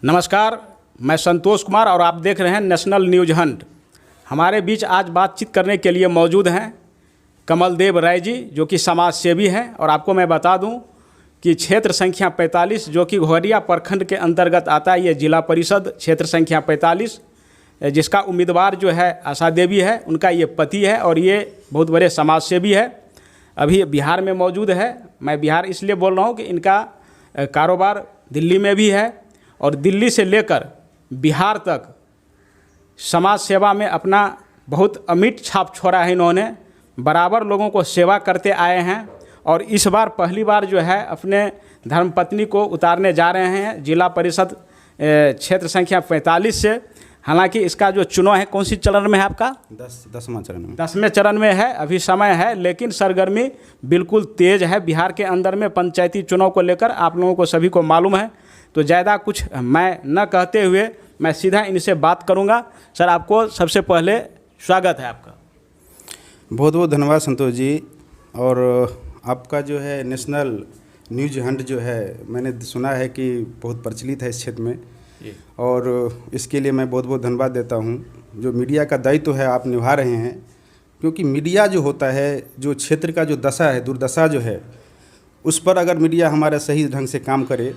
नमस्कार, मैं संतोष कुमार और आप देख रहे हैं नेशनल न्यूज हंट। हमारे बीच आज बातचीत करने के लिए मौजूद हैं कमलदेव राय जी, जो कि समाज सेवी हैं। और आपको मैं बता दूं कि क्षेत्र संख्या 45 जो कि घोरिया प्रखंड के अंतर्गत आता है, ये जिला परिषद क्षेत्र संख्या 45, जिसका उम्मीदवार जो है आशा देवी है, उनका ये पति है और ये बहुत बड़े समाज सेवी है। अभी बिहार में मौजूद है। मैं बिहार इसलिए बोल रहा हूँ कि इनका कारोबार दिल्ली में भी है और दिल्ली से लेकर बिहार तक समाज सेवा में अपना बहुत अमिट छाप छोड़ा है। इन्होंने बराबर लोगों को सेवा करते आए हैं और इस बार पहली बार जो है अपने धर्मपत्नी को उतारने जा रहे हैं जिला परिषद क्षेत्र संख्या 45 से। हालांकि इसका जो चुनाव है कौन सी चरण में है आपका? 10वें चरण में। 10वें चरण में है, अभी समय है, लेकिन सरगर्मी बिल्कुल तेज है बिहार के अंदर में। पंचायती चुनाव को लेकर आप लोगों को सभी को मालूम है, तो ज़्यादा कुछ मैं न कहते हुए मैं सीधा इनसे बात करूंगा। सर, आपको सबसे पहले स्वागत है आपका। बहुत बहुत धन्यवाद संतोष जी। और आपका जो है नेशनल न्यूज हंट जो है, मैंने सुना है कि बहुत प्रचलित है इस क्षेत्र में, और इसके लिए मैं बहुत बहुत धन्यवाद देता हूँ। जो मीडिया का दायित्व है आप निभा रहे हैं, क्योंकि मीडिया जो होता है, जो क्षेत्र का जो दशा है, दुर्दशा जो है, उस पर अगर मीडिया हमारा सही ढंग से काम करे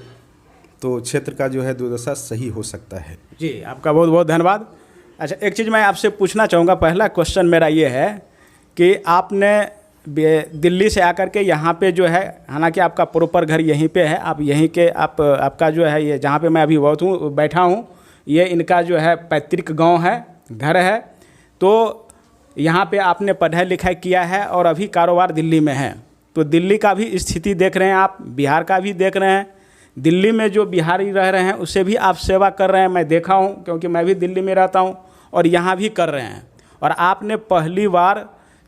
तो क्षेत्र का जो है दुर्दशा सही हो सकता है। जी, आपका बहुत बहुत धन्यवाद। अच्छा, एक चीज़ मैं आपसे पूछना चाहूँगा। पहला क्वेश्चन मेरा ये है कि आपने दिल्ली से आकर के यहाँ पे जो है, हालांकि आपका प्रॉपर घर यहीं पे है, आप यहीं के आपका जो है ये जहाँ पे मैं अभी बैठा हूँ, ये इनका जो है पैतृक गांव है, घर है। तो यहाँ पे आपने पढ़ाई लिखाई किया है और अभी कारोबार दिल्ली में है। तो दिल्ली का भी स्थिति देख रहे हैं आप, बिहार का भी देख रहे हैं। दिल्ली में जो बिहारी रह रहे हैं उससे भी आप सेवा कर रहे हैं, मैं देखा हूँ, क्योंकि मैं भी दिल्ली में रहता हूँ और यहाँ भी कर रहे हैं। और आपने पहली बार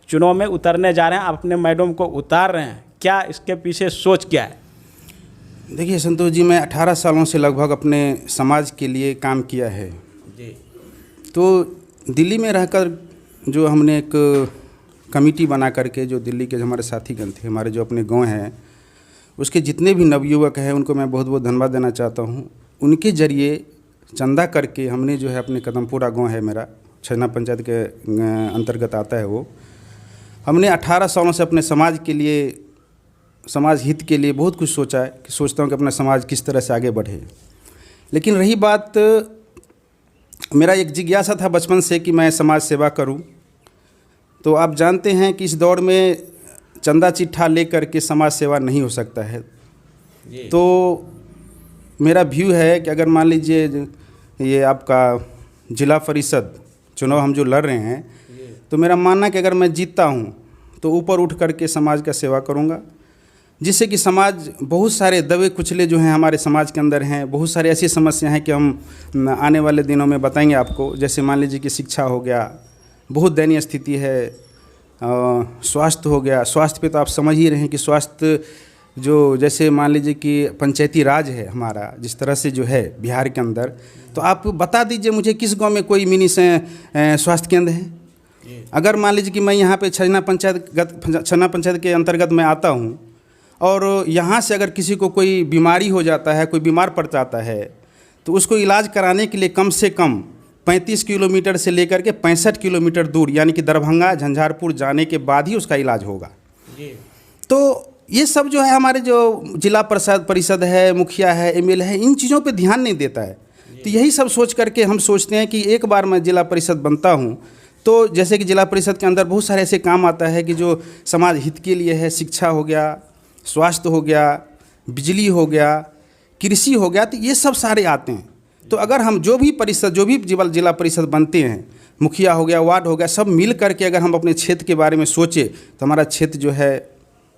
चुनाव में उतरने जा रहे हैं, आप अपने मैडम को उतार रहे हैं, क्या इसके पीछे सोच क्या है? देखिए संतोष जी, मैं 18 सालों से लगभग अपने समाज के लिए काम किया है जी। तो दिल्ली में रहकर जो हमने एक कमेटी बना करके, जो दिल्ली के हमारे साथीगण थे, हमारे जो अपने गाँव हैं, उसके जितने भी नवयुवक हैं उनको मैं बहुत बहुत धन्यवाद देना चाहता हूँ। उनके जरिए चंदा करके हमने जो है अपने कदमपुरा गांव है मेरा, छजना पंचायत के अंतर्गत आता है वो, हमने 18 सालों से अपने समाज के लिए, समाज हित के लिए बहुत कुछ सोचा है कि सोचता हूँ कि अपना समाज किस तरह से आगे बढ़े। लेकिन रही बात, मेरा एक जिज्ञासा था बचपन से कि मैं समाज सेवा करूँ। तो आप जानते हैं कि इस दौर में चंदा चिट्ठा लेकर के समाज सेवा नहीं हो सकता है। तो मेरा व्यू है कि अगर मान लीजिए ये आपका जिला परिषद चुनाव हम जो लड़ रहे हैं, तो मेरा मानना है कि अगर मैं जीतता हूँ तो ऊपर उठ करके समाज का सेवा करूँगा, जिससे कि समाज, बहुत सारे दबे कुचले जो हैं हमारे समाज के अंदर हैं, बहुत सारी ऐसी समस्या हैं कि हम आने वाले दिनों में बताएंगे आपको। जैसे मान लीजिए कि शिक्षा हो गया, बहुत दयनीय स्थिति है। स्वास्थ्य हो गया, स्वास्थ्य पे तो आप समझ ही रहे हैं कि स्वास्थ्य जो, जैसे मान लीजिए कि पंचायती राज है हमारा जिस तरह से जो है बिहार के अंदर, तो आप बता दीजिए मुझे किस गांव में कोई मिनी स्वास्थ्य केंद्र है। अगर मान लीजिए कि मैं यहाँ पे छजना पंचायत के अंतर्गत मैं आता हूँ और यहाँ से अगर किसी को कोई बीमारी हो जाता है, कोई बीमार पड़ जाता है, तो उसको इलाज कराने के लिए कम से कम 35 किलोमीटर से लेकर के 65 किलोमीटर दूर, यानी कि दरभंगा झंझारपुर जाने के बाद ही उसका इलाज होगा। तो ये सब जो है हमारे जो जिला परिषद है, मुखिया है, एमएलए है, इन चीज़ों पे ध्यान नहीं देता है। तो यही सब सोच करके हम सोचते हैं कि एक बार मैं जिला परिषद बनता हूँ तो जैसे कि जिला परिषद के अंदर बहुत सारे ऐसे काम आता है कि जो समाज हित के लिए है। शिक्षा हो गया, स्वास्थ्य हो गया, बिजली हो गया, कृषि हो गया, तो ये सब सारे आते हैं। तो अगर हम जो भी जिला परिषद बनते हैं, मुखिया हो गया, वार्ड हो गया, सब मिल करके अगर हम अपने क्षेत्र के बारे में सोचें तो हमारा क्षेत्र जो है,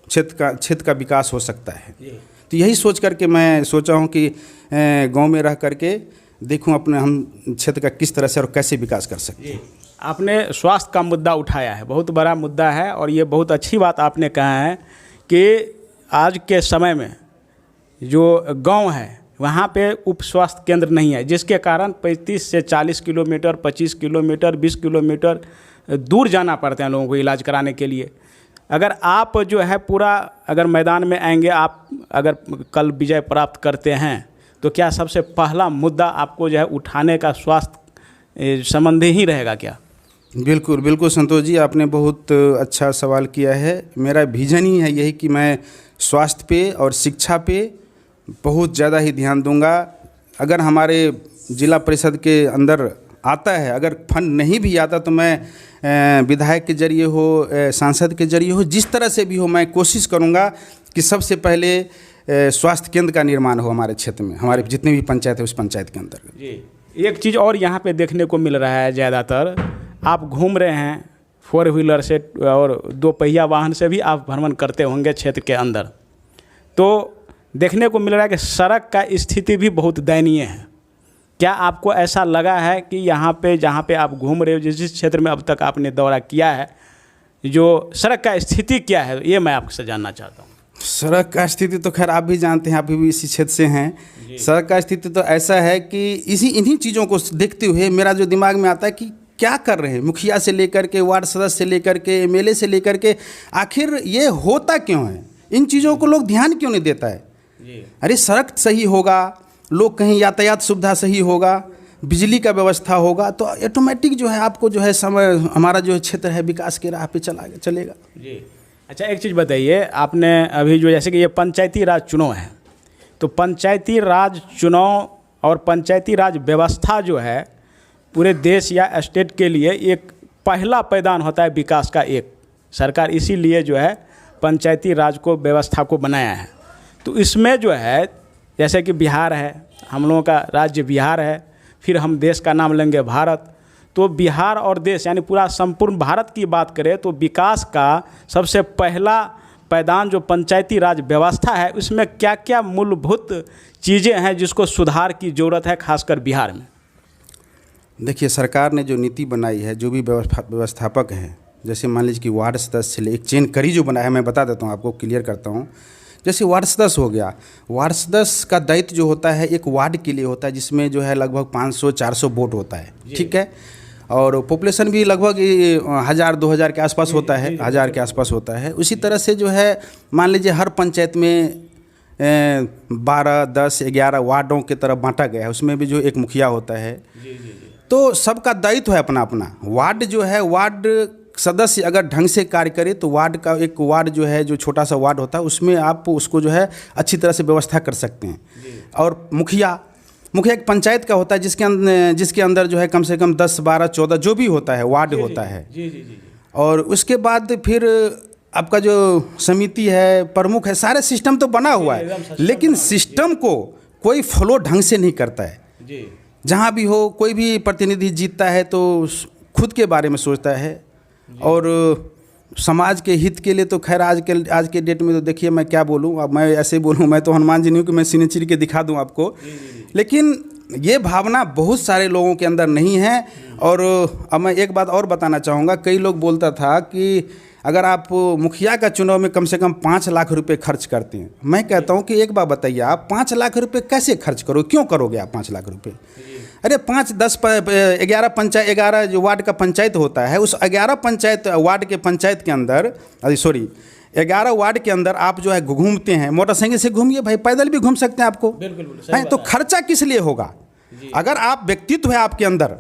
क्षेत्र का विकास हो सकता है। तो यही सोच करके मैं सोचा हूँ कि गांव में रह करके देखूँ अपने हम क्षेत्र का किस तरह से और कैसे विकास कर सकते हैं। आपने स्वास्थ्य का मुद्दा उठाया है, बहुत बड़ा मुद्दा है और ये बहुत अच्छी बात आपने कहा है कि आज के समय में जो गाँव है वहाँ पे उप स्वास्थ्य केंद्र नहीं है, जिसके कारण 35 से 40 किलोमीटर, 25 किलोमीटर, 20 किलोमीटर दूर जाना पड़ता है लोगों को इलाज कराने के लिए। अगर आप जो है पूरा अगर मैदान में आएंगे, आप अगर कल विजय प्राप्त करते हैं तो क्या सबसे पहला मुद्दा आपको जो है उठाने का स्वास्थ्य संबंधी ही रहेगा क्या? बिल्कुल बिल्कुल संतोष जी, आपने बहुत अच्छा सवाल किया है। मेरा विजन ही है यही कि मैं स्वास्थ्य पे और शिक्षा पे बहुत ज़्यादा ही ध्यान दूंगा। अगर हमारे जिला परिषद के अंदर आता है, अगर फंड नहीं भी आता तो मैं विधायक के जरिए हो, सांसद के जरिए हो, जिस तरह से भी हो, मैं कोशिश करूंगा कि सबसे पहले स्वास्थ्य केंद्र का निर्माण हो हमारे क्षेत्र में, हमारे जितने भी पंचायत है उस पंचायत के अंदर। जी, एक चीज़ और यहाँ पे देखने को मिल रहा है, ज़्यादातर आप घूम रहे हैं 4 व्हीलर से और 2 पहिया वाहन से भी आप भ्रमण करते होंगे क्षेत्र के अंदर, तो देखने को मिल रहा है कि सड़क का स्थिति भी बहुत दयनीय है। क्या आपको ऐसा लगा है कि यहाँ पे जहाँ पे आप घूम रहे हो, जिस क्षेत्र में अब तक आपने दौरा किया है, जो सड़क का स्थिति क्या है, ये मैं आपसे जानना चाहता हूँ। सड़क का स्थिति तो खैर आप भी जानते हैं, आप भी इसी क्षेत्र से हैं। सड़क का स्थिति तो ऐसा है कि इन्हीं चीज़ों को देखते हुए मेरा जो दिमाग में आता है कि क्या कर रहे हैं मुखिया से लेकर के, वार्ड सदस्य से लेकर के, एमएलए से लेकर के, आखिर ये होता क्यों है? इन चीज़ों को लोग ध्यान क्यों नहीं देता है? अरे सड़क सही होगा, लोग कहीं यातायात सुविधा सही होगा, बिजली का व्यवस्था होगा, तो ऑटोमेटिक जो है आपको जो है समय हमारा जो क्षेत्र है विकास के राह पे चलेगा। जी, अच्छा एक चीज़ बताइए, आपने अभी जो जैसे कि ये पंचायती राज चुनाव है, तो पंचायती राज चुनाव और पंचायती राज व्यवस्था जो है पूरे देश या स्टेट के लिए एक पहला पैदान होता है विकास का एक। सरकार इसीलिए जो है पंचायती राज को व्यवस्था को बनाया है। तो इसमें जो है जैसे कि बिहार है, हम लोगों का राज्य बिहार है, फिर हम देश का नाम लेंगे भारत, तो बिहार और देश यानी पूरा संपूर्ण भारत की बात करें तो विकास का सबसे पहला पैदान जो पंचायती राज व्यवस्था है, उसमें क्या क्या मूलभूत चीज़ें हैं जिसको सुधार की ज़रूरत है खासकर बिहार में? देखिए, सरकार ने जो नीति बनाई है, जो भी व्यवस्थापक हैं, जैसे मान लीजिए कि वार्ड सदस्य एक चेन करी जो बनाया है, मैं बता देता हूँ आपको, क्लियर करता हूँ। जैसे वार्ड सदस्य हो गया, वार्ड सदस्य का दायित्व जो होता है एक वार्ड के लिए होता है, जिसमें जो है लगभग 500-400 वोट होता है, ठीक है, और पॉपुलेशन भी लगभग 1000-2000 के आसपास होता है, 1000 के आसपास होता है। उसी तरह से जो है मान लीजिए हर पंचायत में 12, 10, 11 वार्डों की तरफ बांटा गया है, उसमें भी जो एक मुखिया होता है। तो सबका दायित्व है अपना अपना। वार्ड जो है, वार्ड सदस्य अगर ढंग से कार्य करे तो वार्ड का एक वार्ड जो है, जो छोटा सा वार्ड होता है, उसमें आप उसको जो है अच्छी तरह से व्यवस्था कर सकते हैं। और मुखिया एक पंचायत का होता है जिसके अंदर जो है कम से कम 10, 12, 14 जो भी होता है वार्ड होता है। और उसके बाद फिर आपका जो समिति है, प्रमुख है, सारे सिस्टम तो बना हुआ है, लेकिन सिस्टम को कोई फॉलो ढंग से नहीं करता है। जहाँ भी हो, कोई भी प्रतिनिधि जीतता है तो खुद के बारे में सोचता है और समाज के हित के लिए तो खैर आज के डेट में तो देखिए मैं क्या बोलूँ, अब मैं ऐसे बोलूँ, मैं तो हनुमान जी नहीं हूँ कि मैं सीने चीर के दिखा दूँ आपको, लेकिन ये भावना बहुत सारे लोगों के अंदर नहीं है। और अब मैं एक बात और बताना चाहूँगा, कई लोग बोलता था कि अगर आप मुखिया का चुनाव में कम से कम 5 लाख रुपए खर्च करते हैं, मैं कहता हूँ कि एक बात बताइए, आप 5 लाख रुपए कैसे खर्च करो, क्यों करोगे आप 5 लाख रुपए? अरे 5, 10, 11 जो वार्ड का पंचायत होता है, उस 11 पंचायत वार्ड के पंचायत के अंदर 11 वार्ड के अंदर आप जो है घूमते हैं, मोटरसाइकिल से घूमिए भाई, पैदल भी घूम सकते हैं आपको, बिल्कुल। तो खर्चा किस लिए होगा? अगर आप व्यक्तित्व है आपके अंदर,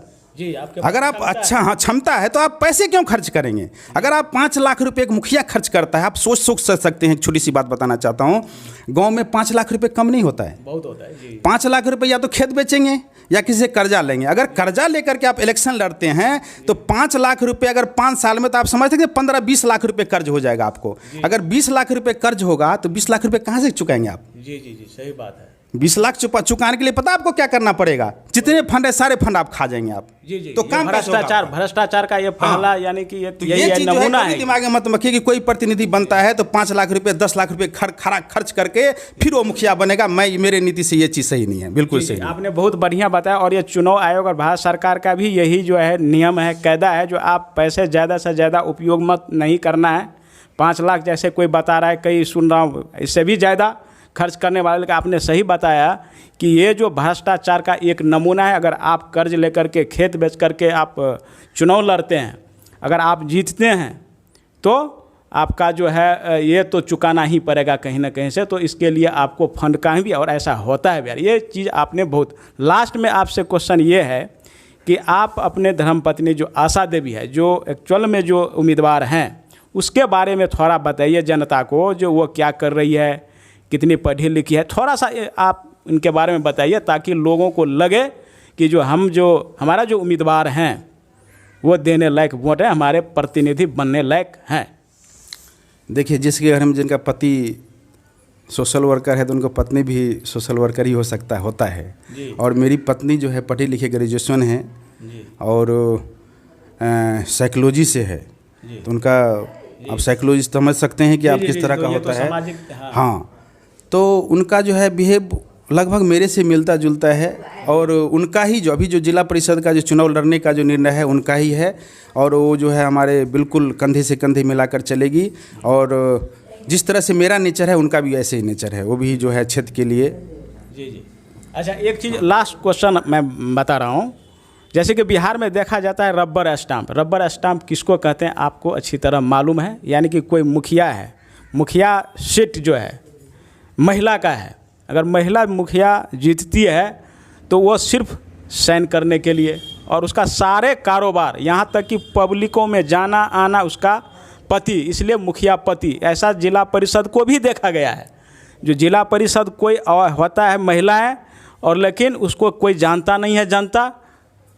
अगर आप अच्छा क्षमता है तो आप पैसे क्यों खर्च करेंगे? अगर आप 5 लाख रुपए एक मुखिया खर्च करता है, आप सोच सकते हैं। एक छोटी सी बात बताना चाहता हूँ, गांव में 5 लाख रुपए कम नहीं होता है, बहुत होता है जी। 5 लाख रुपए या तो खेत बेचेंगे या किसी से कर्जा लेंगे। अगर कर्जा लेकर के आप इलेक्शन लड़ते हैं तो 5 लाख रुपए अगर 5 साल में, तो आप समझते हैं 15-20 लाख रुपए कर्ज हो जाएगा आपको। अगर 20 लाख रुपए कर्ज होगा तो 20 लाख रुपए कहाँ से चुकाएंगे आप? जी, सही बात है। 20 लाख चुकाने के लिए पता आपको क्या करना पड़ेगा? जितने फंड है सारे फंड आप खा जाएंगे आप। तो काम भ्रष्टाचार का ये पहला यानी कि ये नमूना है। दिमाग में मत रखिए कि कोई प्रतिनिधि बनता है तो 5 लाख रुपए 10 लाख रुपए खर्च करके फिर वो मुखिया बनेगा। मेरे नीति से ये चीज़ सही नहीं है, बिल्कुल सही। आपने बहुत बढ़िया बताया। और ये चुनाव आयोग और भारत सरकार का भी यही जो है नियम है, कायदा है, जो आप पैसे ज़्यादा से ज़्यादा उपयोग मत नहीं करना है। 5 लाख जैसे कोई बता रहा है, कई सुन रहा हूँ इससे भी ज़्यादा खर्च करने वाले का। आपने सही बताया कि ये जो भ्रष्टाचार का एक नमूना है। अगर आप कर्ज लेकर के, खेत बेच करके आप चुनाव लड़ते हैं, अगर आप जीतते हैं तो आपका जो है ये तो चुकाना ही पड़ेगा कहीं ना कहीं से, तो इसके लिए आपको फंड का भी, और ऐसा होता है यार, ये चीज़ आपने बहुत। लास्ट में आपसे क्वेश्चन ये है कि आप अपने धर्मपत्नी जो आशा देवी है, जो एक्चुअल में जो उम्मीदवार हैं, उसके बारे में थोड़ा बताइए जनता को, जो वो क्या कर रही है, कितनी पढ़ी लिखी है, थोड़ा सा आप इनके बारे में बताइए, ताकि लोगों को लगे कि जो हमारा जो उम्मीदवार हैं वो देने लायक वोट है, हमारे प्रतिनिधि बनने लायक हैं। देखिए, जिसके घर में जिनका पति सोशल वर्कर है तो उनको पत्नी भी सोशल वर्कर ही होता है। और मेरी पत्नी जो है पढ़ी लिखी ग्रेजुएशन है और साइकोलॉजी से है, तो उनका आप साइकोलॉजी समझ सकते हैं कि आप किस तरह का होता है। हाँ, तो उनका जो है बिहेव लगभग मेरे से मिलता जुलता है, और उनका ही जो अभी जो जिला परिषद का जो चुनाव लड़ने का जो निर्णय है उनका ही है, और वो जो है हमारे बिल्कुल कंधे से कंधे मिलाकर चलेगी। और जिस तरह से मेरा नेचर है उनका भी ऐसे ही नेचर है, वो भी जो है क्षेत्र के लिए। जी। अच्छा, एक चीज़ लास्ट क्वेश्चन मैं बता रहा हूँ, जैसे कि बिहार में देखा जाता है रबर स्टाम्प किसको कहते हैं आपको अच्छी तरह मालूम है? यानी कि कोई मुखिया है, मुखिया सीट जो है महिला का है, अगर महिला मुखिया जीतती है तो वो सिर्फ साइन करने के लिए, और उसका सारे कारोबार यहाँ तक कि पब्लिकों में जाना आना उसका पति, इसलिए मुखिया पति। ऐसा जिला परिषद को भी देखा गया है, जो जिला परिषद कोई होता है महिला है, और लेकिन उसको कोई जानता नहीं है जनता,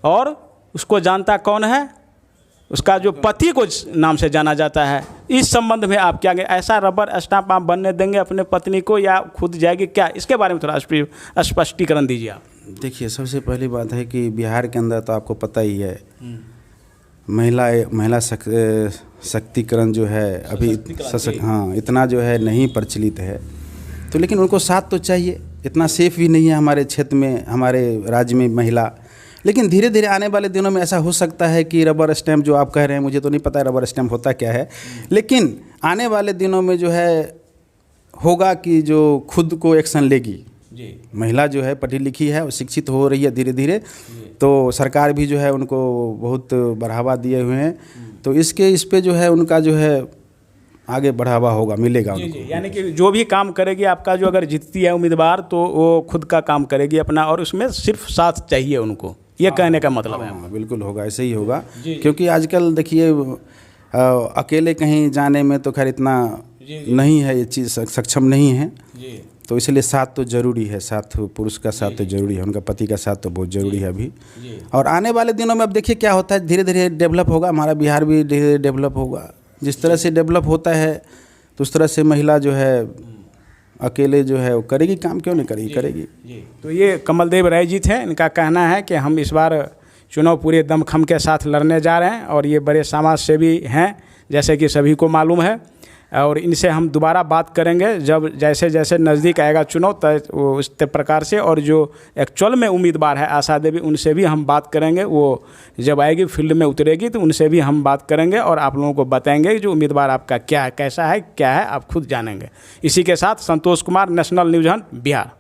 और उसको जानता कौन है? उसका जो पति को नाम से जाना जाता है। इस संबंध में आप क्या, ऐसा रबर स्टाम्प आप बनने देंगे अपने पत्नी को, या खुद जाएगी क्या? इसके बारे में थोड़ा स्पष्टीकरण दीजिए आप। देखिए, सबसे पहली बात है कि बिहार के अंदर तो आपको पता ही है महिला शक्तिकरण जो है अभी हाँ इतना जो है नहीं प्रचलित है, तो लेकिन उनको साथ तो चाहिए। इतना सेफ भी नहीं है हमारे क्षेत्र में, हमारे राज्य में महिला। लेकिन धीरे धीरे आने वाले दिनों में ऐसा हो सकता है कि रबर स्टैम्प जो आप कह रहे हैं, मुझे तो नहीं पता रबर स्टैम्प होता क्या है, लेकिन आने वाले दिनों में जो है होगा कि जो खुद को एक्शन लेगी जी। महिला जो है पढ़ी लिखी है और शिक्षित हो रही है धीरे धीरे, तो सरकार भी जो है उनको बहुत बढ़ावा दिए हुए हैं, तो इस पे जो है उनका जो है आगे बढ़ावा होगा, मिलेगा उनको। यानी कि जो भी काम करेगी आपका, जो अगर जीतती है उम्मीदवार, तो वो खुद का काम करेगी अपना, और उसमें सिर्फ साथ चाहिए उनको, ये कहने का मतलब है। बिल्कुल होगा, ऐसे ही होगा, क्योंकि आजकल देखिए अकेले कहीं जाने में तो खैर इतना नहीं है, ये चीज़ सक्षम नहीं है, तो इसलिए साथ तो ज़रूरी है, साथ पुरुष का साथ तो ज़रूरी है, उनका पति का साथ तो बहुत ज़रूरी है अभी। और आने वाले दिनों में अब देखिए क्या होता है, धीरे धीरे डेवलप होगा, हमारा बिहार भी धीरे धीरे डेवलप होगा। जिस तरह से डेवलप होता है तो उस तरह से महिला जो है अकेले जो है वो करेगी काम, क्यों नहीं करेगी, करेगी। तो ये कमलदेव राय जी थे, इनका कहना है कि हम इस बार चुनाव पूरे दमखम के साथ लड़ने जा रहे हैं, और ये बड़े समाज सेवी हैं जैसे कि सभी को मालूम है, और इनसे हम दोबारा बात करेंगे जब जैसे जैसे नज़दीक आएगा चुनाव, तो उस प्रकार से। और जो एक्चुअल में उम्मीदवार है आशा देवी, उनसे भी हम बात करेंगे, वो जब आएगी फील्ड में उतरेगी तो उनसे भी हम बात करेंगे, और आप लोगों को बताएंगे जो उम्मीदवार आपका क्या है, कैसा है, क्या है, आप खुद जानेंगे। इसी के साथ Santosh Kumar, national news hunt, Bihar.